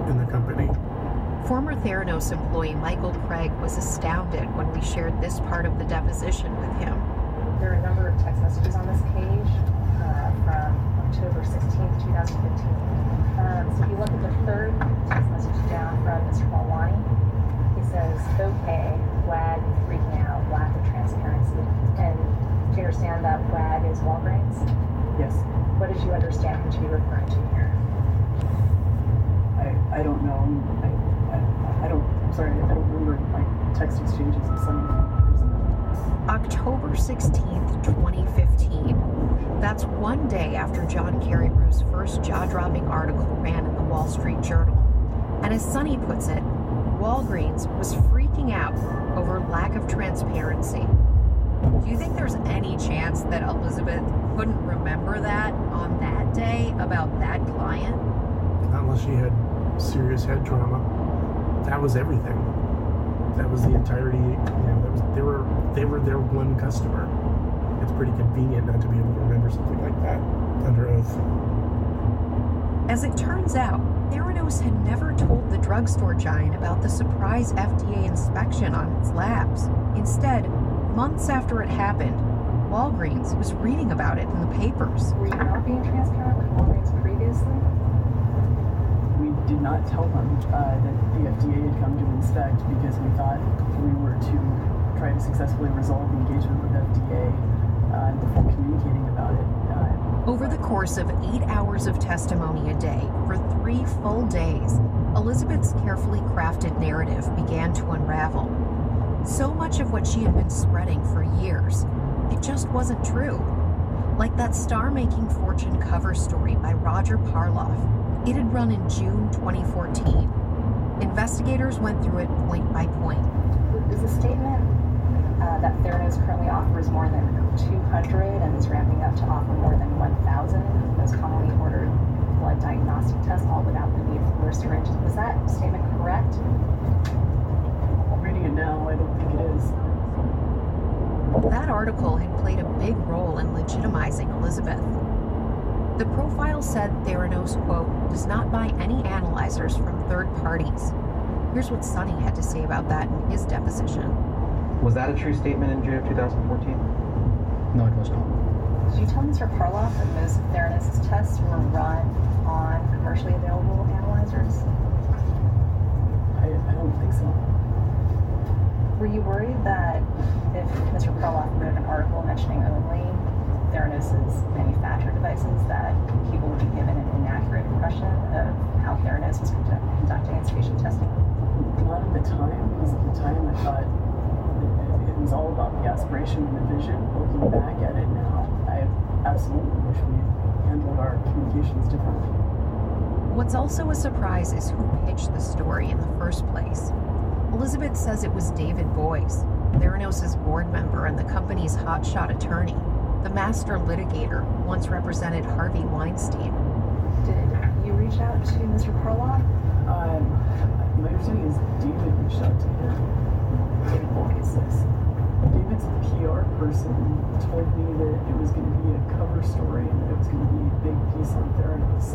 in the company. Former Theranos employee Michael Craig was astounded when we shared this part of the deposition with him. There are a number of text messages on this page from October 16th, 2015. So if you look at the third text message down from Mr. Malwani, he says, okay, WAG, freaking out, lack of transparency. And do you understand that WAG is Walgreens? Yes. What did you understand him to be referring to here? I don't know. I don't remember my text exchanges with some of October 16th, 2015. That's one day after John Carreyrou's first jaw-dropping article ran in the Wall Street Journal. And as Sonny puts it, Walgreens was freaking out over lack of transparency. Do you think there's any chance that Elizabeth couldn't remember that on that day about that client? Unless she had serious head trauma. That was everything. That was the entirety, they were their one customer. It's pretty convenient not to be able to remember something like that under oath. As it turns out, Theranos had never told the drugstore giant about the surprise FDA inspection on its labs. Instead, months after it happened, Walgreens was reading about it in the papers. Were you not being transparent with Walgreens previously? We did not tell them that the FDA had come to inspect because we thought we were to try to successfully resolve the engagement with FDA before communicating about it. Over the course of 8 hours of testimony a day for 3 full days, Elizabeth's carefully crafted narrative began to unravel. So much of what she had been spreading for years, it just wasn't true. Like that star-making Fortune cover story by Roger Parloff. It had run in June 2014. Investigators went through it point by point. Is the statement that Theranos currently offers more than 200 and is ramping up to offer more than 1,000 most commonly ordered blood diagnostic tests, all without the need for a syringe, was that statement correct? Reading it now, I don't think it is. That article had played a big role in legitimizing Elizabeth. The profile said Theranos, quote, does not buy any analyzers from third parties. Here's what Sonny had to say about that in his deposition. Was that a true statement in June of 2014? No, it was not. Did you tell Mr. Parloff that most of Theranos' tests were run on commercially available analyzers? I don't think so. Were you worried that if Mr. Parloff wrote an article mentioning only Theranos' manufactured devices, that people would be given an inaccurate impression of how Theranos was conducting its patient testing? Not at the time, because at the time I thought it was all about the aspiration and the vision. Looking back at it now, I absolutely wish we handled our communications differently. What's also a surprise is who pitched the story in the first place. Elizabeth says it was David Boyes, Theranos' board member and the company's hotshot attorney, the master litigator who once represented Harvey Weinstein. Did you reach out to Mr. Parloff? My understanding is David reached out to him. David Boyes. David's PR person told me that it was going to be a cover story and that it was going to be a big piece on Theranos.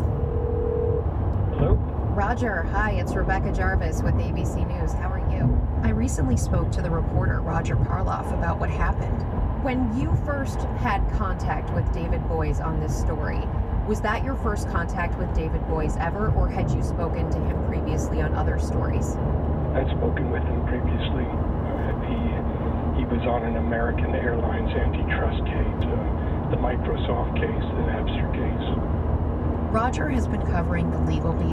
Hello? Roger, hi, it's Rebecca Jarvis with ABC News. How are you? I recently spoke to the reporter, Roger Parloff, about what happened. When you first had contact with David Boyes on this story, was that your first contact with David Boyes ever, or had you spoken to him previously on other stories? I'd spoken with him previously. He was on an American Airlines antitrust case, the Microsoft case, the Napster case. Roger has been covering the legal beat